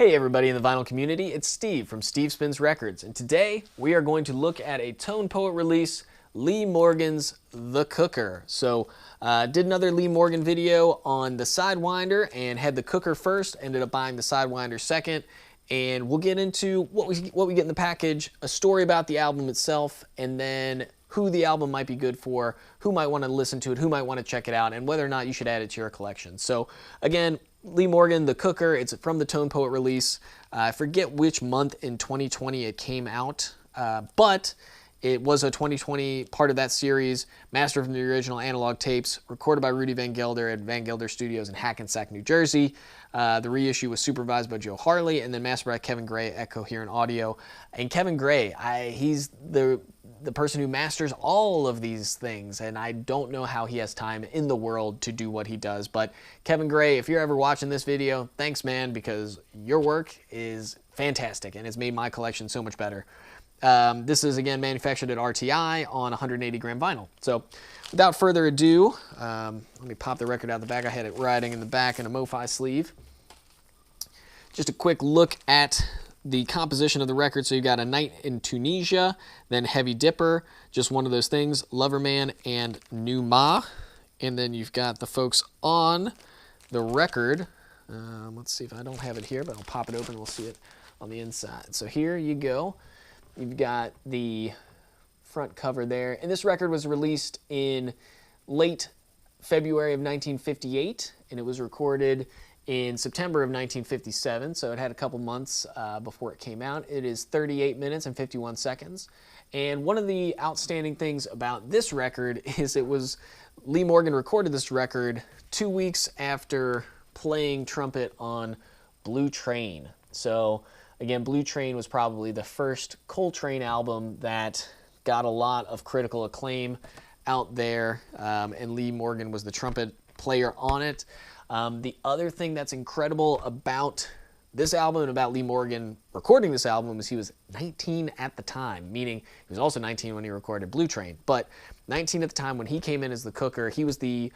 Hey everybody in the vinyl community, it's Steve from Steve Spins Records, and today we are going to look at a Tone Poet release, Lee Morgan's The Cooker. So did another Lee Morgan video on the Sidewinder and had the Cooker first, ended up buying the Sidewinder second, and we'll get into what we get in the package, a story about the album itself, and then who the album might be good for, who might want to listen to it, who might want to check it out, and whether or not you should add it to your collection. So again, Lee Morgan, The Cooker, it's from the Tone Poet release. I forget which month in 2020 it came out, but it was a 2020 part of that series, master from the original analog tapes, recorded by Rudy Van Gelder at Van Gelder Studios in Hackensack, New Jersey. The reissue was supervised by Joe Harley and then mastered by Kevin Gray at Coherent Audio. And Kevin Gray, he's the person who masters all of these things, and I don't know how he has time in the world to do what he does. But Kevin Gray, if you're ever watching this video, thanks man, because your work is fantastic and it's made my collection so much better. This is again manufactured at RTI on 180 gram vinyl. So without further ado, let me pop the record out the back. I had it riding in the back in a MoFi sleeve. Just a quick look at the composition of the record. So you got A Night in Tunisia, then Heavy Dipper, just one of those things, Loverman and New Ma. And then you've got the folks on the record. Let's see if I don't have it here, but I'll pop it open and we'll see it on the inside. So here you go. You've got the front cover there. And this record was released in late February of 1958, and it was recorded in September of 1957, so it had a couple months before it came out. It is 38 minutes and 51 seconds. And one of the outstanding things about this record is Lee Morgan recorded this record 2 weeks after playing trumpet on Blue Train. So again, Blue Train was probably the first Coltrane album that got a lot of critical acclaim out there, and Lee Morgan was the trumpet player on it. The other thing that's incredible about this album and about Lee Morgan recording this album is he was 19 at the time, meaning he was also 19 when he recorded Blue Train, but 19 at the time when he came in as the Cooker. He was the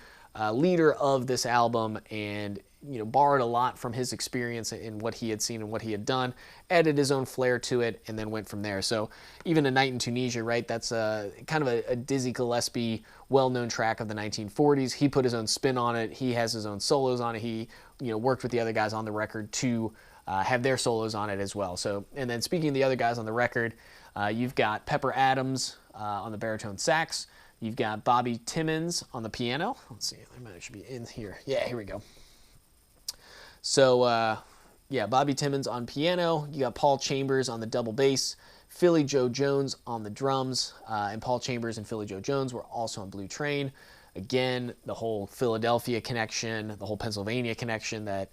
leader of this album and borrowed a lot from his experience in what he had seen and what he had done, added his own flair to it, and then went from there. So even A Night in Tunisia, right, that's kind of a Dizzy Gillespie well-known track of the 1940s. He put his own spin on it. He has his own solos on it. He worked with the other guys on the record to have their solos on it as well. So, and then speaking of the other guys on the record, you've got Pepper Adams on the baritone sax. You've got Bobby Timmons on the piano. Let's see, I might actually be in here. Yeah, here we go. So, yeah, Bobby Timmons on piano. You got Paul Chambers on the double bass, Philly Joe Jones on the drums, and Paul Chambers and Philly Joe Jones were also on Blue Train. Again, the whole Philadelphia connection, the whole Pennsylvania connection that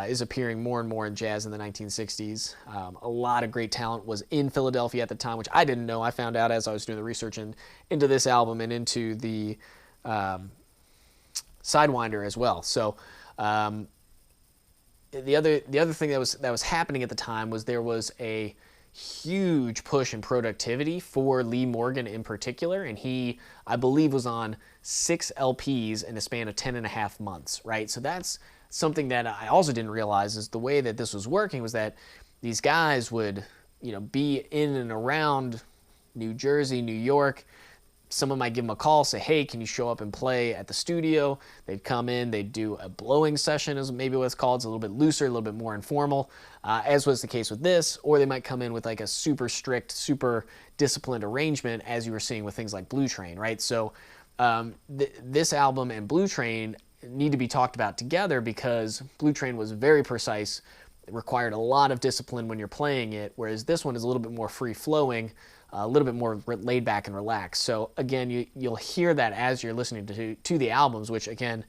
is appearing more and more in jazz in the 1960s. A lot of great talent was in Philadelphia at the time, which I didn't know. I found out as I was doing the research into this album and into the Sidewinder as well. So the other thing that was happening at the time was there was a huge push in productivity for Lee Morgan in particular, and he, I believe, was on 6 LPs in a span of 10.5 months, right? So that's something that I also didn't realize is the way that this was working was that these guys would, be in and around New Jersey, New York. Someone might give them a call, say, hey, can you show up and play at the studio? They'd come in, they'd do a blowing session is maybe what it's called. It's a little bit looser, a little bit more informal, as was the case with this, or they might come in with like a super strict, super disciplined arrangement as you were seeing with things like Blue Train, right? So this album and Blue Train need to be talked about together because Blue Train was very precise. It required a lot of discipline when you're playing it, whereas this one is a little bit more free-flowing, a little bit more laid back and relaxed. So again, you'll hear that as you're listening to the albums, which again,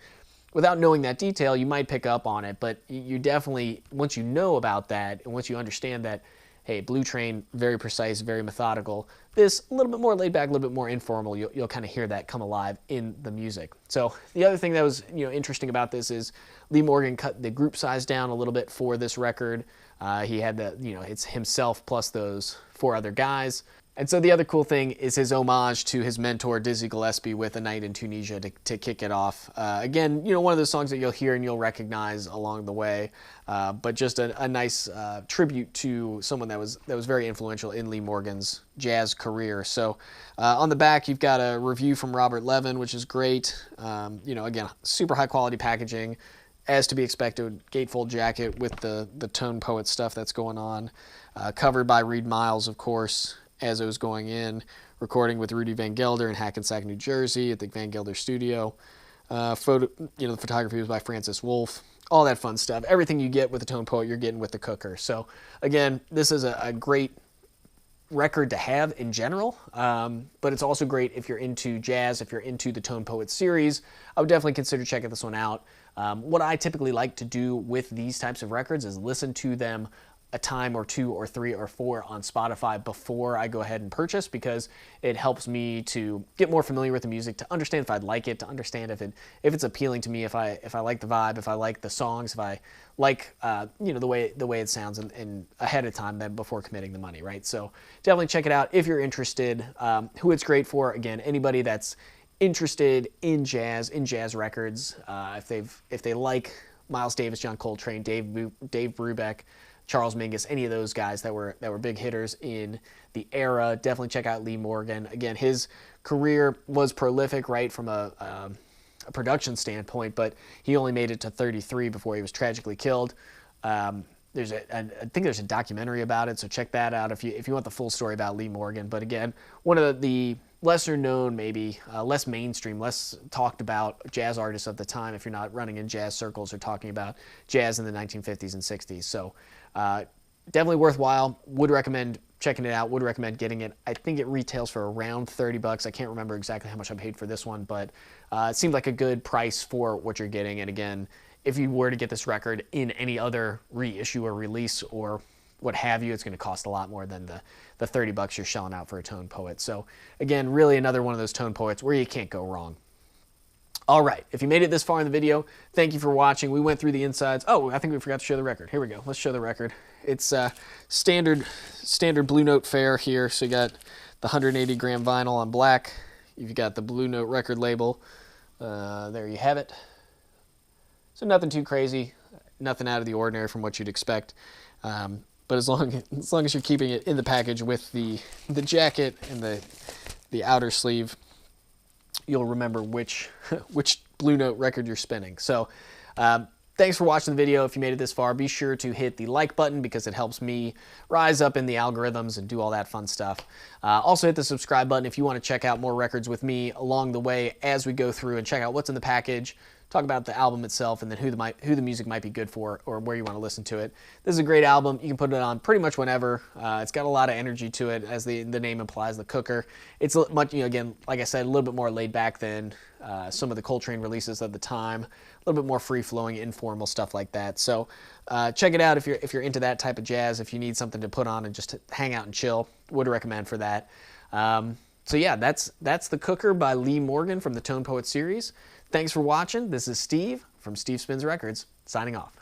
without knowing that detail, you might pick up on it, but you definitely, once you know about that and once you understand that, hey, Blue Train, very precise, very methodical. This, a little bit more laid back, a little bit more informal, you'll kind of hear that come alive in the music. So the other thing that was interesting about this is Lee Morgan cut the group size down a little bit for this record. He had it's himself plus those 4 other guys. And so the other cool thing is his homage to his mentor, Dizzy Gillespie, with A Night in Tunisia to kick it off. Again, you know, one of those songs that you'll hear and you'll recognize along the way, but just a nice tribute to someone that was very influential in Lee Morgan's jazz career. So on the back, you've got a review from Robert Levin, which is great. You know, again, super high quality packaging, as to be expected. Gatefold jacket with the Tone Poet stuff that's going on. Covered by Reed Miles, of course, as it was going in, recording with Rudy Van Gelder in Hackensack, New Jersey at the Van Gelder studio. The photography was by Francis Wolf. All that fun stuff. Everything you get with the Tone Poet, you're getting with the Cooker. So again, this is a great record to have in general, but it's also great if you're into jazz, if you're into the Tone Poet series. I would definitely consider checking this one out. What I typically like to do with these types of records is listen to them a time or two or three or four on Spotify before I go ahead and purchase, because it helps me to get more familiar with the music, to understand if I'd like it, to understand if it's appealing to me, if I like the vibe, if I like the songs, if I like you know, the way it sounds, and ahead of time then before committing the money, right? So definitely check it out if you're interested. Who it's great for, again, anybody that's interested in jazz records, if they like Miles Davis, John Coltrane, Dave Brubeck, Charles Mingus, any of those guys that were big hitters in the era, definitely check out Lee Morgan. Again, his career was prolific, right, from a production standpoint, but he only made it to 33 before he was tragically killed. I think there's a documentary about it, so check that out if you want the full story about Lee Morgan. But again, one of the lesser known, maybe less mainstream, less talked about jazz artists of the time, if you're not running in jazz circles or talking about jazz in the 1950s and 60s. So definitely worthwhile. Would recommend checking it out. Would recommend getting it. I think it retails for around 30 bucks. I can't remember exactly how much I paid for this one, but it seemed like a good price for what you're getting. And again, if you were to get this record in any other reissue or release or what have you, it's going to cost a lot more than the 30 bucks you're shelling out for a Tone Poet. So again, really another one of those Tone Poets where you can't go wrong. All right, if you made it this far in the video, thank you for watching. We went through the insides. Oh, I think we forgot to show the record. Here we go. Let's show the record. It's standard Blue Note fare here. So you got the 180 gram vinyl on black. You've got the Blue Note record label. There you have it. So nothing too crazy, nothing out of the ordinary from what you'd expect. But as long as you're keeping it in the package with the jacket and the outer sleeve, you'll remember which Blue Note record you're spinning. So thanks for watching the video. If you made it this far, be sure to hit the like button because it helps me rise up in the algorithms and do all that fun stuff. Also hit the subscribe button if you want to check out more records with me along the way as we go through and check out what's in the package, talk about the album itself, and then who the music might be good for or where you want to listen to it. This is a great album. You can put it on pretty much whenever. It's got a lot of energy to it, as the name implies, the Cooker. It's much, again, like I said, a little bit more laid back than some of the Coltrane releases of the time. A little bit more free-flowing, informal stuff like that. So check it out if you're into that type of jazz. If you need something to put on and just hang out and chill, would recommend for that. So yeah, that's the Cooker by Lee Morgan from the Tone Poet series. Thanks for watching. This is Steve from Steve Spins Records, signing off.